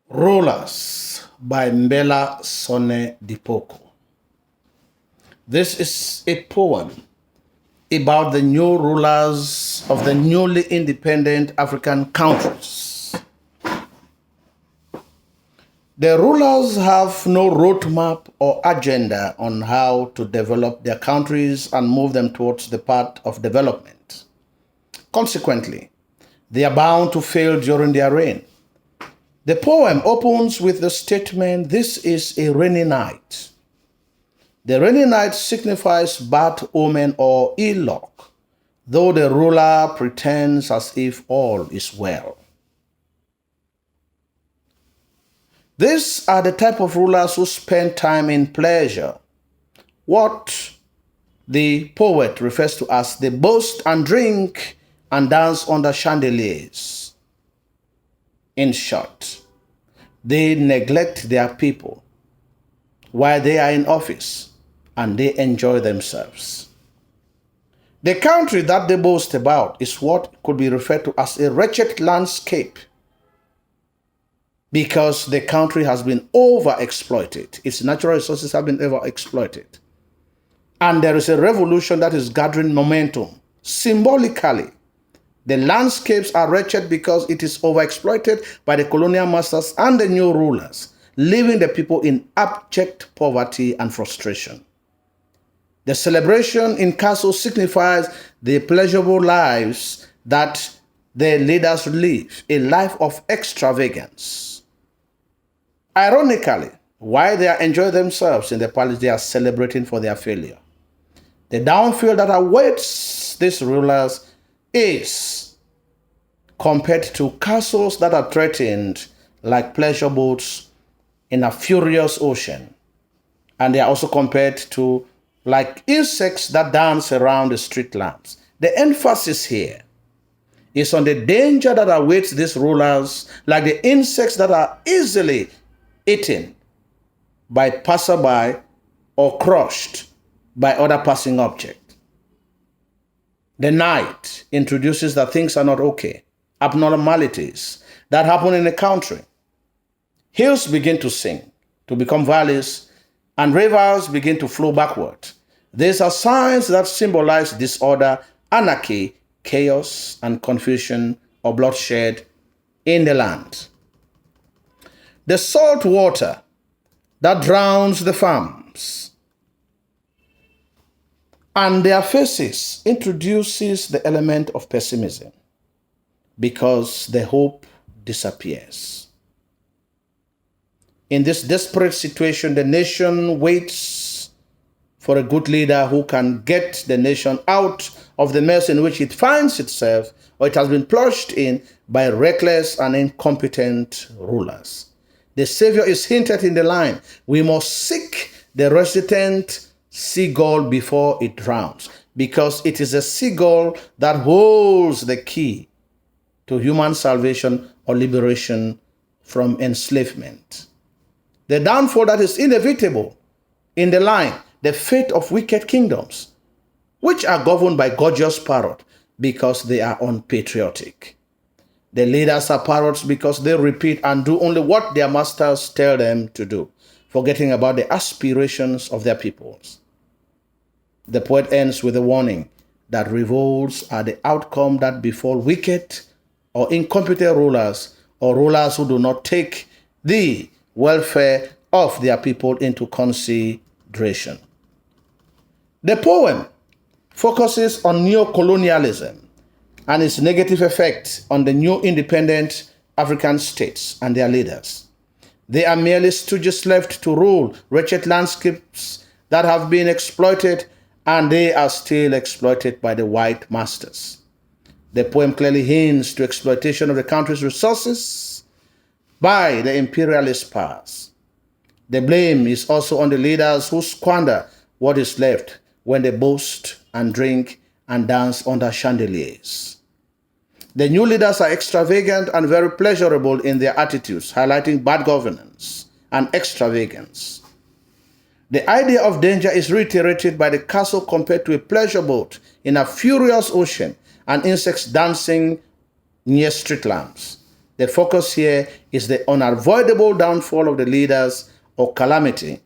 Rulers by Mbela, Sone, Dipoko. This is a poem about the new rulers of the newly independent African countries. The rulers have no roadmap or agenda on how to develop their countries and move them towards the path of development. Consequently, they are bound to fail during their reign. The poem opens with the statement, "This is a rainy night." The rainy night signifies bad omen or ill luck, though the ruler pretends as if all is well. These are the type of rulers who spend time in pleasure, what the poet refers to as they boast and drink and dance under chandeliers. In short, they neglect their people while they are in office and they enjoy themselves. The country that they boast about is what could be referred to as a wretched landscape because the country has been overexploited. Its natural resources have been overexploited. And there is a revolution that is gathering momentum. Symbolically, the landscapes are wretched because it is overexploited by the colonial masters and the new rulers, leaving the people in abject poverty and frustration. The celebration in castles signifies the pleasurable lives that the leaders live, a life of extravagance. Ironically, while they are enjoying themselves in the palace, they are celebrating for their failure. The downfall that awaits these rulers is compared to castles that are threatened like pleasure boats in a furious ocean. And they are also compared to like insects that dance around the street lamps. The emphasis here is on the danger that awaits these rulers, like the insects that are easily eaten by passerby or crushed by other passing objects. The night introduces that things are not okay, abnormalities that happen in the country. Hills begin to sink, to become valleys, and rivers begin to flow backward. These are signs that symbolize disorder, anarchy, chaos, and confusion or bloodshed in the land. The salt water that drowns the farms and their faces introduces the element of pessimism because the hope disappears. In this desperate situation, the nation waits for a good leader who can get the nation out of the mess in which it finds itself or it has been plunged in by reckless and incompetent rulers. The Savior is hinted in the line, "We must seek the resident seagull before it drowns," because it is a seagull that holds the key to human salvation or liberation from enslavement. The downfall that is inevitable in the line, the fate of wicked kingdoms, which are governed by gorgeous parrot because they are unpatriotic. The leaders are parrots because they repeat and do only what their masters tell them to do, forgetting about the aspirations of their peoples. The poet ends with a warning that revolts are the outcome that befall wicked or incompetent rulers or rulers who do not take the welfare of their people into consideration. The poem focuses on neocolonialism and its negative effect on the new independent African states and their leaders. They are merely stooges left to rule wretched landscapes that have been exploited, and they are still exploited by the white masters. The poem clearly hints to exploitation of the country's resources by the imperialist powers. The blame is also on the leaders who squander what is left when they boast and drink and dance under chandeliers. The new leaders are extravagant and very pleasurable in their attitudes, highlighting bad governance and extravagance. The idea of danger is reiterated by the castle compared to a pleasure boat in a furious ocean and insects dancing near street lamps. The focus here is the unavoidable downfall of the leaders or calamity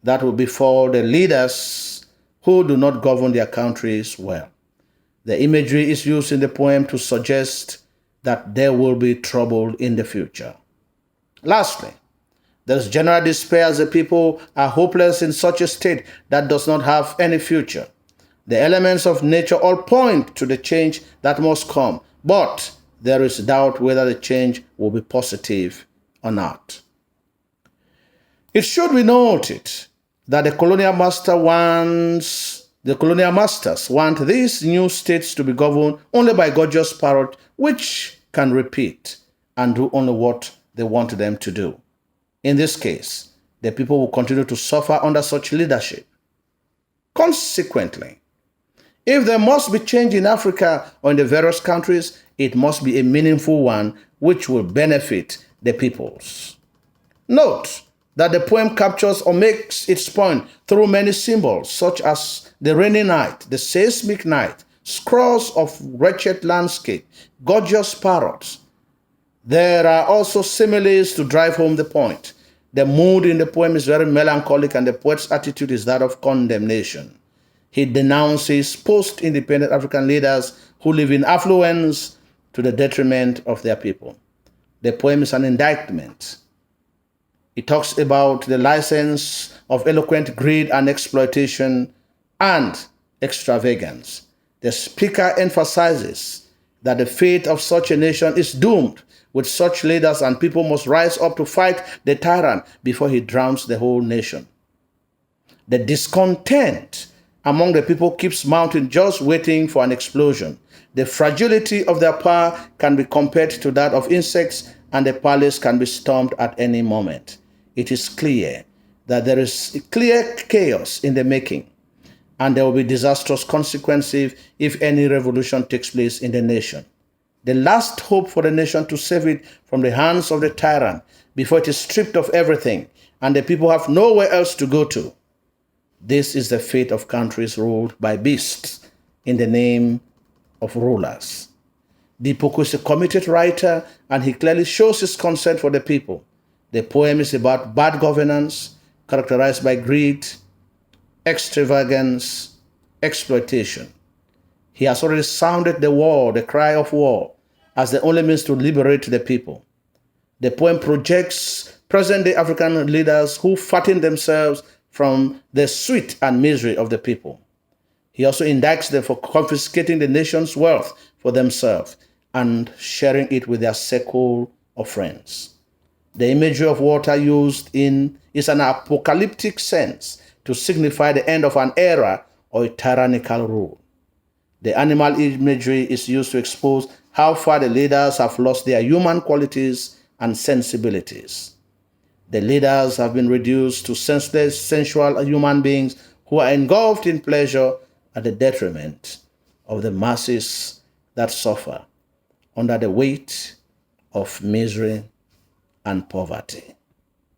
that will befall the leaders who do not govern their countries well. The imagery is used in the poem to suggest that there will be trouble in the future. Lastly, there is general despair as the people are hopeless in such a state that does not have any future. The elements of nature all point to the change that must come, but there is doubt whether the change will be positive or not. It should be noted that the colonial masters want these new states to be governed only by gorgeous parrot, which can repeat and do only what they want them to do. In this case, the people will continue to suffer under such leadership. Consequently, if there must be change in Africa or in the various countries, it must be a meaningful one which will benefit the peoples. Note that the poem captures or makes its point through many symbols such as the rainy night, the seismic night, scrolls of wretched landscape, gorgeous parrots. There are also similes to drive home the point. The mood in the poem is very melancholic and the poet's attitude is that of condemnation. He denounces post-independent African leaders who live in affluence to the detriment of their people. The poem is an indictment. It talks about the license of eloquent greed and exploitation and extravagance. The speaker emphasizes that the fate of such a nation is doomed with such leaders, and people must rise up to fight the tyrant before he drowns the whole nation. The discontent among the people keeps mounting, just waiting for an explosion. The fragility of their power can be compared to that of insects, and the palace can be stormed at any moment. It is clear that there is clear chaos in the making, and there will be disastrous consequences if any revolution takes place in the nation. The last hope for the nation to save it from the hands of the tyrant before it is stripped of everything and the people have nowhere else to go to. This is the fate of countries ruled by beasts in the name of rulers. Dipoko is a committed writer and he clearly shows his concern for the people. The poem is about bad governance characterized by greed, extravagance, exploitation. He has already sounded the cry of war, as the only means to liberate the people. The poem projects present-day African leaders who fatten themselves from the sweet and misery of the people. He also indicts them for confiscating the nation's wealth for themselves and sharing it with their circle of friends. The imagery of water used is an apocalyptic sense to signify the end of an era or a tyrannical rule. The animal imagery is used to expose how far the leaders have lost their human qualities and sensibilities. The leaders have been reduced to senseless, sensual human beings who are engulfed in pleasure at the detriment of the masses that suffer under the weight of misery and poverty.